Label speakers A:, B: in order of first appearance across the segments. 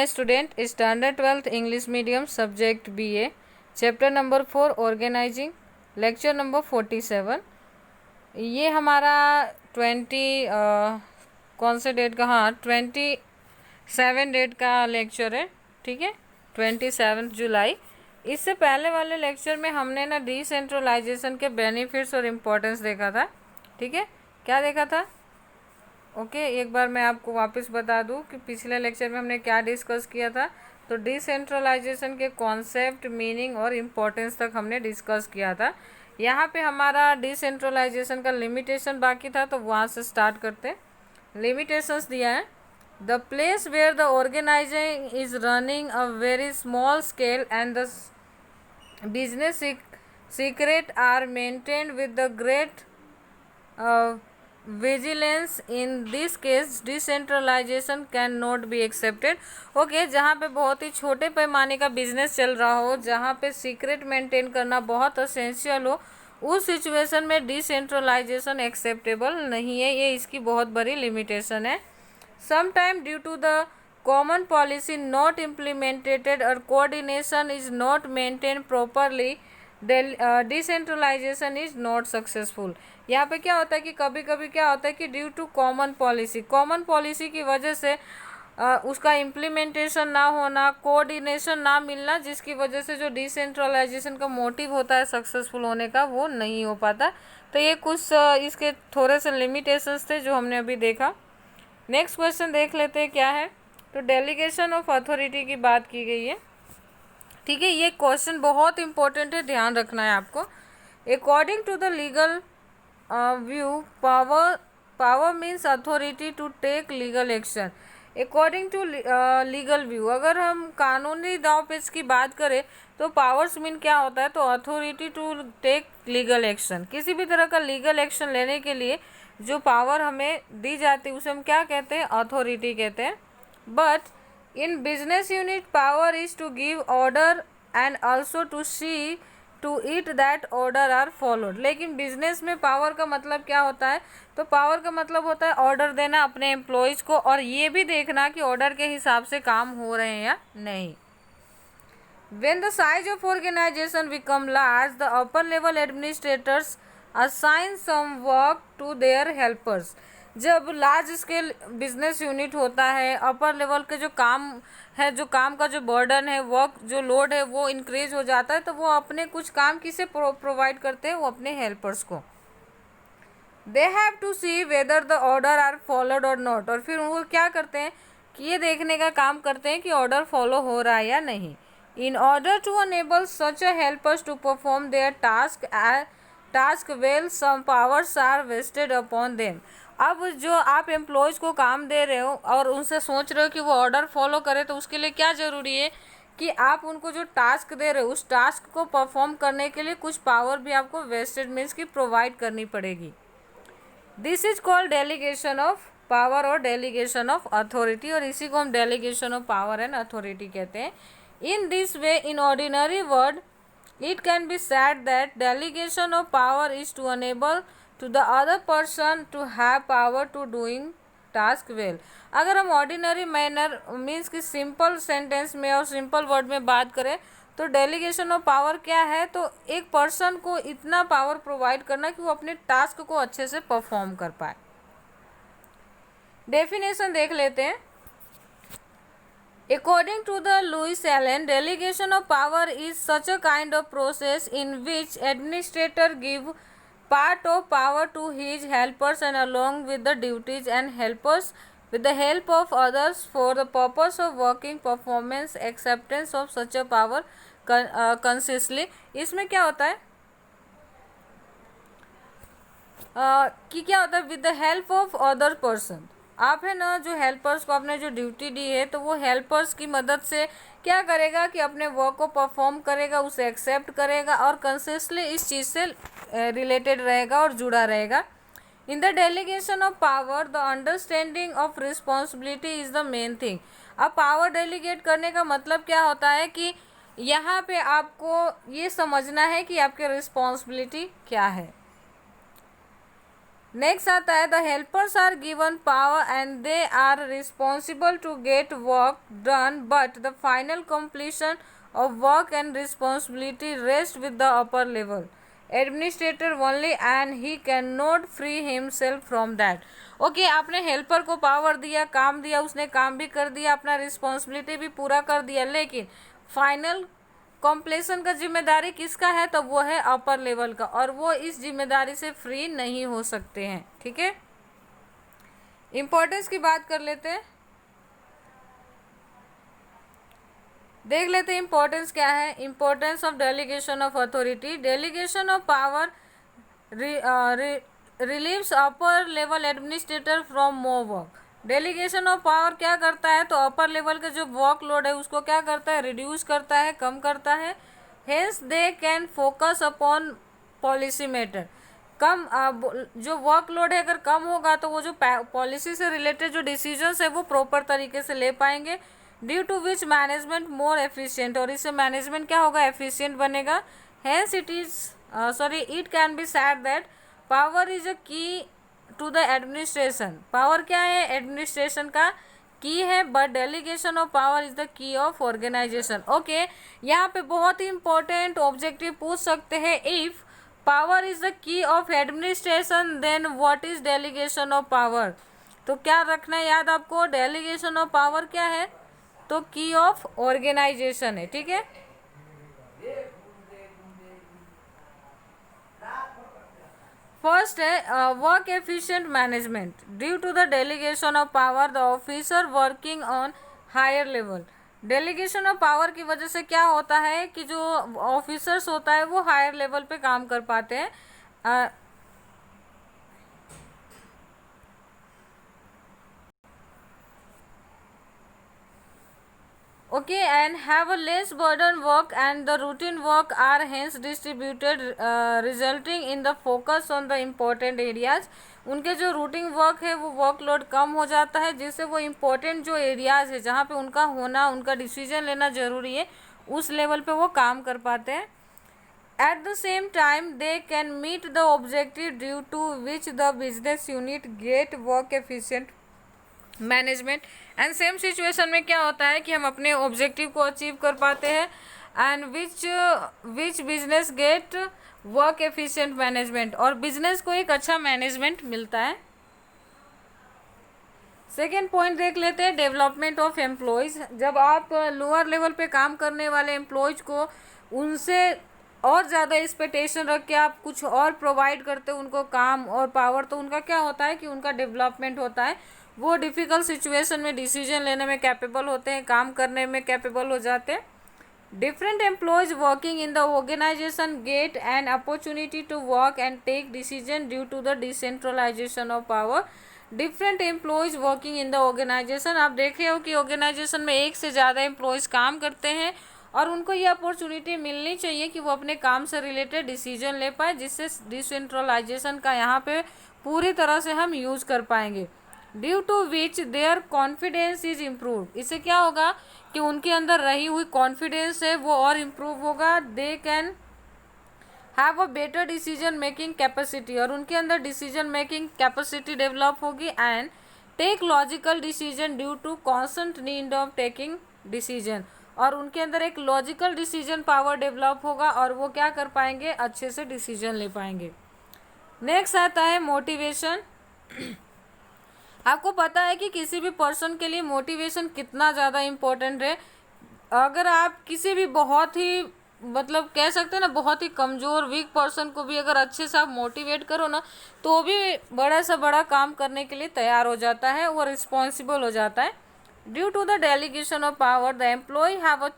A: Student standard 12th English medium subject BA chapter number 4 organising lecture number 47। ये हमारा 20 कौन से डेट का, हाँ 27 डेट का लेक्चर है। ठीक है, 27 जुलाई। इससे पहले वाले लेक्चर में हमने ना डिसेंट्रलाइजेशन के बेनिफिट्स और इम्पोर्टेंस देखा था। ठीक है, क्या देखा था? ओके, एक बार मैं आपको वापस बता दूं कि पिछले लेक्चर में हमने क्या डिस्कस किया था। तो डिसेंट्रलाइजेशन के कॉन्सेप्ट, मीनिंग और इम्पोर्टेंस तक हमने डिस्कस किया था। यहाँ पे हमारा डिसेंट्रलाइजेशन का लिमिटेशन बाकी था, तो वहाँ से स्टार्ट करते। लिमिटेशंस दिया है, the place where the organising is running a very small scale and the business secret are maintained with the great vigilance. In this case decentralization cannot be accepted. Okay, जहाँ पे बहुत ही छोटे पैमाने का business चल रहा हो, जहाँ पे सीक्रेट मेंटेन करना बहुत असेंशियल हो, उस सिचुएशन में डिसेंट्रलाइजेशन एक्सेप्टेबल नहीं है। ये इसकी बहुत बड़ी लिमिटेशन है। Sometime due to the common policy not implemented or coordination is not maintained properly, decentralisation is not successful. यहाँ पे क्या होता है कि कभी कभी क्या होता है कि ड्यू टू कॉमन पॉलिसी की वजह से उसका इम्प्लीमेंटेशन ना होना, कोऑर्डिनेशन ना मिलना, जिसकी वजह से जो डिसेंट्रलाइजेशन का मोटिव होता है सक्सेसफुल होने का, वो नहीं हो पाता। तो ये कुछ इसके थोड़े से लिमिटेशंस थे जो हमने अभी देखा। नेक्स्ट क्वेश्चन देख लेते हैं क्या है। तो डेलीगेशन ऑफ अथॉरिटी की बात की गई है। ठीक है, ये क्वेश्चन बहुत इंपॉर्टेंट है, ध्यान रखना है आपको। According to the legal view, power means authority to take legal action. According to legal view, अगर हम कानूनी दांव पेच की बात करें तो पावर्स मीन क्या होता है, तो authority to take legal action. किसी भी तरह का लीगल एक्शन लेने के लिए जो पावर हमें दी जाती है उसे हम क्या कहते हैं, अथॉरिटी कहते हैं। But in business unit power is to give order and also to see to it that order are followed. लेकिन बिजनेस में पावर का मतलब क्या होता है, तो पावर का मतलब होता है ऑर्डर देना अपने एम्प्लॉयज़ को, और ये भी देखना कि ऑर्डर के हिसाब से काम हो रहे हैं या नहीं। When the size of organization become large, the upper level administrators assign some work to their helpers. जब लार्ज स्केल बिजनेस यूनिट होता है, अपर लेवल के जो काम है, जो काम का जो बर्डन है, वर्क जो लोड है, वो इंक्रीज हो जाता है, तो वो अपने कुछ काम किसे प्रोवाइड करते हैं, वो अपने हेल्पर्स को। They have to see whether the order are followed और नॉट, और फिर वो क्या करते हैं कि ये देखने का काम करते हैं कि ऑर्डर फॉलो हो रहा है या नहीं। In order to enable such a helpers to perform their task well, some powers are vested upon them. अब जो आप एम्प्लॉयज़ को काम दे रहे हो और उनसे सोच रहे हो कि वो ऑर्डर फॉलो करे, तो उसके लिए क्या ज़रूरी है कि आप उनको जो टास्क दे रहे हो उस टास्क को परफॉर्म करने के लिए कुछ पावर भी आपको वेस्टेड मीन्स की प्रोवाइड करनी पड़ेगी। This is called delegation of power और डेलीगेशन ऑफ अथॉरिटी, और इसी को हम delegation of power and authority कहते हैं। In this way, in ordinary word, it can be said that delegation of power is to enable to the other person to have power to doing task well. अगर हम ordinary manner means कि simple sentence में और simple word में बात करें तो delegation of power क्या है, तो एक पर्सन को इतना पावर प्रोवाइड करना कि वो अपने टास्क को अच्छे से परफॉर्म कर पाए। डेफिनेशन देख लेते हैं। According to the Lewis Allen, delegation of power is such a kind of process in which administrator give part of power to his helpers and along with the duties and helpers with the help of others for the purpose of working performance acceptance of such a power consciously. इसमें क्या होता है कि क्या होता है, with the help of other person, आप है ना जो हेल्पर्स को आपने जो ड्यूटी दी है, तो वो हेल्पर्स की मदद से क्या करेगा कि अपने वर्क को परफॉर्म करेगा, उसे एक्सेप्ट करेगा और कंसिस्टली इस चीज़ से रिलेटेड रहेगा और जुड़ा रहेगा। In the delegation of power the understanding of responsibility is the main thing. अब पावर डेलीगेट करने का मतलब क्या होता है कि यहाँ पे आपको ये समझना है कि आपकी रिस्पॉन्सिबिलिटी क्या है। नेक्स्ट आता है the helpers are given power and they are responsible to get work done but the final completion of work and responsibility rest with the upper level administrator only and he can not free himself from that. Okay, आपने helper को power दिया, काम दिया, उसने काम भी कर दिया, अपना रिस्पॉन्सिबिलिटी भी पूरा कर दिया, लेकिन फाइनल कॉम्प्लेशन का जिम्मेदारी किसका है? तो वो है अपर लेवल का, और वो इस जिम्मेदारी से फ्री नहीं हो सकते हैं। ठीक है, इंपॉर्टेंस की बात कर लेते हैं, देख लेते हैं इंपॉर्टेंस क्या है। Importance of delegation of authority. Delegation of power relieves upper level administrator from more work. Delegation of power क्या करता है? तो अपर लेवल का जो वर्क लोड है उसको क्या करता है? रिड्यूस करता है, कम करता है। Hence they can focus upon policy matter. कम जो वर्कलोड है अगर कम होगा तो वो जो पॉलिसी से रिलेटेड जो डिसीजंस है वो प्रॉपर तरीके से ले पाएंगे। Due to which management more efficient, और इससे मैनेजमेंट क्या होगा? एफिशिएंट बनेगा। Hence it can be said that power is a key to the administration. Power क्या है? एडमिनिस्ट्रेशन का की है, but delegation of power is the key of organisation. Okay, यहाँ पे बहुत ही इंपॉर्टेंट ऑब्जेक्टिव पूछ सकते हैं। If power is the key of administration then what is delegation of power? तो क्या रखना है याद आपको? डेलीगेशन ऑफ पावर क्या है? तो की ऑफ ऑर्गेनाइजेशन है। ठीक है, फर्स्ट है work efficient management. Due to the delegation of power the officer working on higher level. Delegation of power की वजह से क्या होता है कि जो ऑफिसर्स होता है वो हायर लेवल पे काम कर पाते हैं। Okay, and have a less burden work and the routine work are hence distributed, resulting in the focus on the important areas. उनके जो रूटीन वर्क है वो वर्कलोड कम हो जाता है, जिससे वो इम्पोर्टेंट जो एरियाज है जहाँ पे उनका होना, उनका डिसीजन लेना ज़रूरी है, उस लेवल पे वो काम कर पाते हैं। At the same time, they can meet the objective due to which the business unit get work efficient management. And same situation में क्या होता है कि हम अपने ऑब्जेक्टिव को अचीव कर पाते हैं, and which business get work efficient management, और बिजनेस को एक अच्छा मैनेजमेंट मिलता है। सेकेंड पॉइंट देख लेते हैं, डेवलपमेंट ऑफ एम्प्लॉयज़। जब आप लोअर लेवल पे काम करने वाले एम्प्लॉयज़ को उनसे और ज़्यादा एक्सपेक्टेशन रख के आप कुछ और प्रोवाइड करते हो उनको काम और पावर, तो उनका क्या होता है कि उनका डेवलपमेंट होता है। वो डिफ़िकल्ट सिचुएशन में डिसीजन लेने में कैपेबल होते हैं, काम करने में कैपेबल हो जाते हैं। Different employees working in the organisation get an opportunity to work and take decision due to the decentralisation of power. Different employees working in the organisation, आप देख रहे हो कि ऑर्गेनाइजेशन में एक से ज़्यादा एम्प्लॉयज़ काम करते हैं और उनको ये अपॉर्चुनिटी मिलनी चाहिए कि वो अपने काम से रिलेटेड डिसीजन ले पाए, जिससे डिसेंट्रलाइजेशन का यहाँ पे पूरी तरह से हम यूज़ कर पाएंगे। Due to which their confidence is improve. इससे क्या होगा कि उनके अंदर रही हुई कॉन्फिडेंस है वो और इम्प्रूव होगा। They can have a better decision making capacity, और उनके अंदर डिसीजन मेकिंग कैपेसिटी डेवलप होगी। And take logical decision due to constant need of taking decision, और उनके अंदर एक लॉजिकल डिसीजन पावर डेवलप होगा और वो क्या कर पाएंगे? अच्छे से डिसीजन ले पाएंगे। नेक्स्ट आता है मोटिवेशन। आपको पता है कि किसी भी पर्सन के लिए मोटिवेशन कितना ज़्यादा इम्पोर्टेंट है। अगर आप किसी भी बहुत ही मतलब कह सकते हैं ना बहुत ही कमज़ोर वीक पर्सन को भी अगर अच्छे से आप मोटिवेट करो ना, तो भी बड़ा से बड़ा काम करने के लिए तैयार हो जाता है, वो रिस्पॉन्सिबल हो जाता है। Due to the delegation of power the employee have a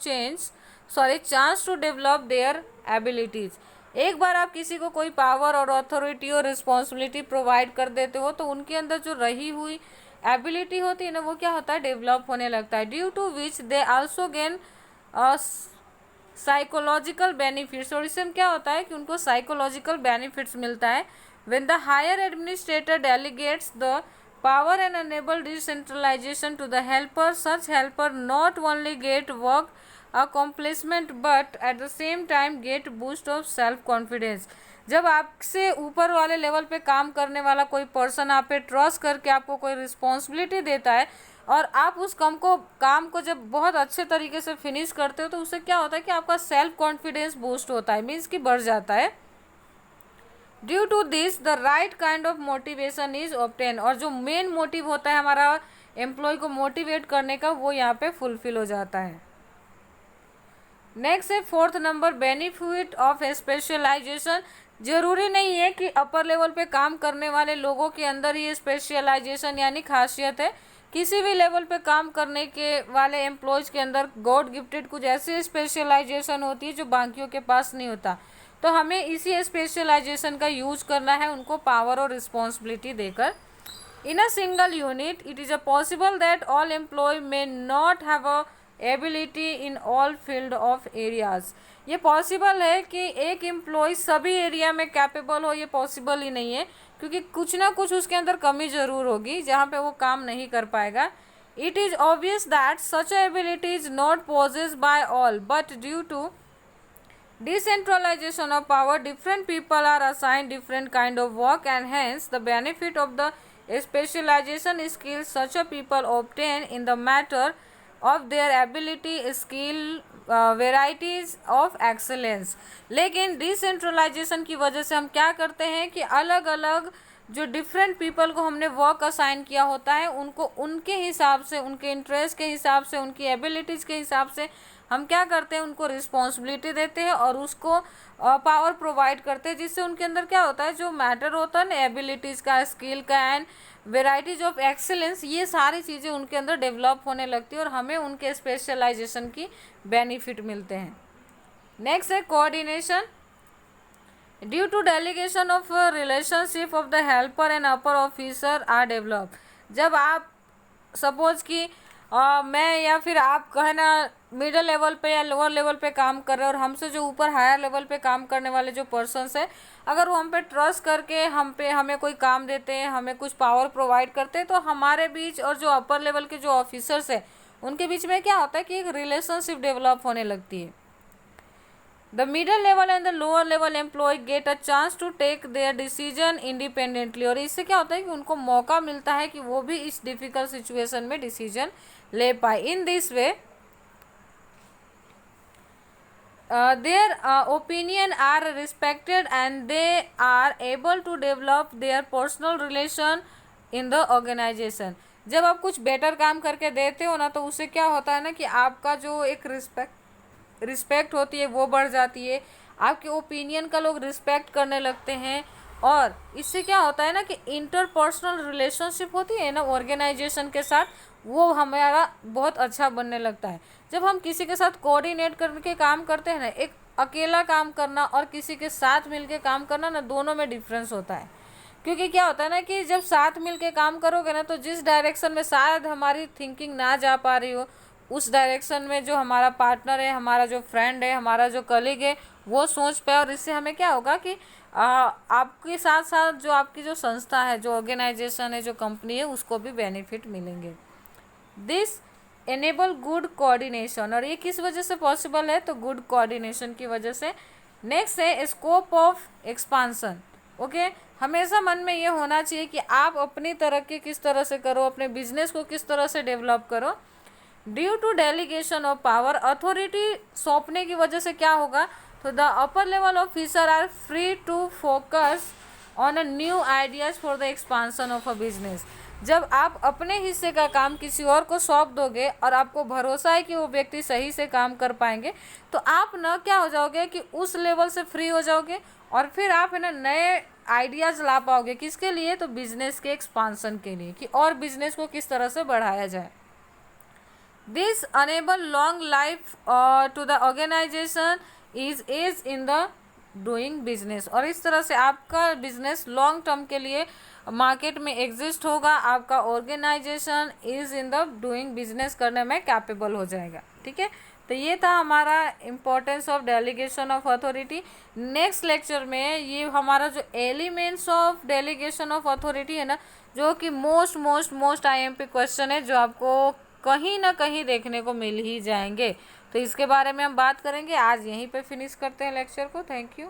A: chance to develop their abilities. एक बार आप किसी को कोई पावर और अथॉरिटी और रिस्पॉन्सिबिलिटी प्रोवाइड कर देते हो तो उनके अंदर जो रही हुई एबिलिटी होती है ना वो क्या होता है? डेवलप होने लगता है। Due to which they also gain psychological benefits, और इससे क्या होता है कि उनको साइकोलॉजिकल बेनिफिट्स मिलता है। When the higher administrator delegates the power and enable decentralization to the helper, such helper not only get work accomplishment but at the same time get boost of self confidence। जब आपसे ऊपर वाले level पे काम करने वाला कोई person आप पे ट्रस्ट करके आपको कोई रिस्पॉन्सिबिलिटी देता है और आप उस काम को जब बहुत अच्छे तरीके से फिनिश करते हो तो उससे क्या होता है कि आपका सेल्फ कॉन्फिडेंस बूस्ट होता है, मीन्स कि बढ़ जाता है। Due to this the right kind of motivation is obtain, और जो मेन मोटिव होता है हमारा एम्प्लॉय को मोटिवेट करने का, वो यहाँ पे फुलफिल हो जाता है। नेक्स्ट है 4th number, benefit of specialisation. जरूरी नहीं है कि अपर लेवल पे काम करने वाले लोगों के अंदर ये स्पेशलाइजेशन यानी खासियत है। किसी भी लेवल पे काम करने के वाले एम्प्लॉयज़ के अंदर गॉड गिफ्टेड कुछ ऐसी स्पेशलाइजेशन होती है जो बाकियों के पास नहीं होता, तो हमें इसी स्पेशलाइजेशन का यूज करना है उनको पावर और रिस्पॉन्सिबिलिटी देकर। In a single unit it is a possible that all employ may not have a ability in all field of areas. ये पॉसिबल है कि एक एम्प्लॉय सभी एरिया में कैपेबल हो, ये पॉसिबल ही नहीं है, क्योंकि कुछ ना कुछ उसके अंदर कमी ज़रूर होगी जहाँ पे वो काम नहीं कर पाएगा। It is obvious that such ability is not possessed by all, but due to decentralization of power different people are assigned different kind of work, and hence the benefit of the specialization skills such a people obtain in the matter of their ability skill varieties of excellence। लेकिन decentralisation की वजह से हम क्या करते हैं कि अलग अलग जो डिफरेंट पीपल को हमने वर्क असाइन किया होता है उनको उनके हिसाब से, उनके इंटरेस्ट के हिसाब से, उनकी एबिलिटीज़ के हिसाब से हम क्या करते हैं, उनको रिस्पॉन्सिबिलिटी देते हैं और उसको पावर प्रोवाइड करते हैं, जिससे उनके अंदर क्या होता है, जो मैटर होता है ना एबिलिटीज़ का, स्किल का एंड वेराइटीज ऑफ एक्सेलेंस, ये सारी चीज़ें उनके अंदर डेवलप होने लगती है और हमें उनके स्पेशलाइजेशन की बेनिफिट मिलते हैं। नेक्स्ट है coordination. Due to delegation of relationship of the helper and upper officer are develop. जब आप सपोज कि मैं या फिर आप कहना मिडिल लेवल पे या लोअर लेवल पे काम कर रहे हैं और हमसे जो ऊपर हायर लेवल पे काम करने वाले जो पर्सन्स हैं, अगर वो हम पे ट्रस्ट करके हमें कोई काम देते हैं, हमें कुछ पावर प्रोवाइड करते हैं, तो हमारे बीच और जो अपर लेवल के जो ऑफिसर्स हैं उनके बीच में क्या होता है कि एक रिलेशनशिप डेवलप होने लगती है। The middle level and the lower level employee get a chance to take their decision independently, और इससे क्या होता है कि उनको मौका मिलता है कि वो भी इस डिफ़िकल्ट सिचुएशन में डिसीजन ले पाए। In this way their opinion are respected and they are able to develop their personal relation in the organization। जब आप कुछ बेटर काम करके देते हो ना, तो उससे क्या होता है ना कि आपका जो एक रिस्पेक्ट होती है वो बढ़ जाती है, आपके ओपिनियन का लोग रिस्पेक्ट करने लगते हैं, और इससे क्या होता है ना कि इंटरपर्सनल रिलेशनशिप होती है ना ऑर्गेनाइजेशन के साथ, वो हमारा बहुत अच्छा बनने लगता है। जब हम किसी के साथ कोऑर्डिनेट करके काम करते हैं ना, एक अकेला काम करना और किसी के साथ मिलके काम करना ना, दोनों में डिफरेंस होता है। क्योंकि क्या होता है ना कि जब साथ मिलके काम करोगे ना, तो जिस डायरेक्शन में शायद हमारी थिंकिंग ना जा पा रही हो, उस डायरेक्शन में जो हमारा पार्टनर है, हमारा जो फ्रेंड है, हमारा जो कलीग है, वो सोच पाए, और इससे हमें क्या होगा कि आपके साथ साथ जो आपकी जो संस्था है, जो ऑर्गेनाइजेशन है, जो कंपनी है, उसको भी बेनिफिट मिलेंगे। दिस एनेबल गुड कोऑर्डिनेशन, और ये किस वजह से पॉसिबल है, तो गुड कोऑर्डिनेशन की वजह से। नेक्स्ट है स्कोप ऑफ एक्सपांसन। ओके, हमेशा मन में ये होना चाहिए कि आप अपनी तरक्की किस तरह से करो, अपने बिजनेस को किस तरह से डेवलप करो। Due to delegation of power, authority सौंपने की वजह से क्या होगा, तो the upper level officer are free to focus on a new ideas for the expansion of a business. जब आप अपने हिस्से का काम किसी और को सौंप दोगे और आपको भरोसा है कि वो व्यक्ति सही से काम कर पाएंगे, तो आप ना क्या हो जाओगे कि उस लेवल से फ्री हो जाओगे, और फिर आप है ना नए आइडियाज़ ला पाओगे। किसके लिए, तो बिजनेस के एक्सपांसन के लिए, कि और बिजनेस को किस तरह से बढ़ाया जाए। This enable long life to the organisation is in the doing business, और इस तरह से आपका बिजनेस लॉन्ग टर्म के लिए मार्केट में एग्जिस्ट होगा, आपका organisation is in the doing business करने में कैपेबल हो जाएगा। ठीक है, तो ये था हमारा importance of delegation of authority. Next lecture में ये हमारा जो elements of delegation of authority है ना, जो कि मोस्ट IMP क्वेश्चन है, जो आपको कहीं ना कहीं देखने को मिल ही जाएंगे, तो इसके बारे में हम बात करेंगे। आज यहीं पे फिनिश करते हैं लेक्चर को। Thank you.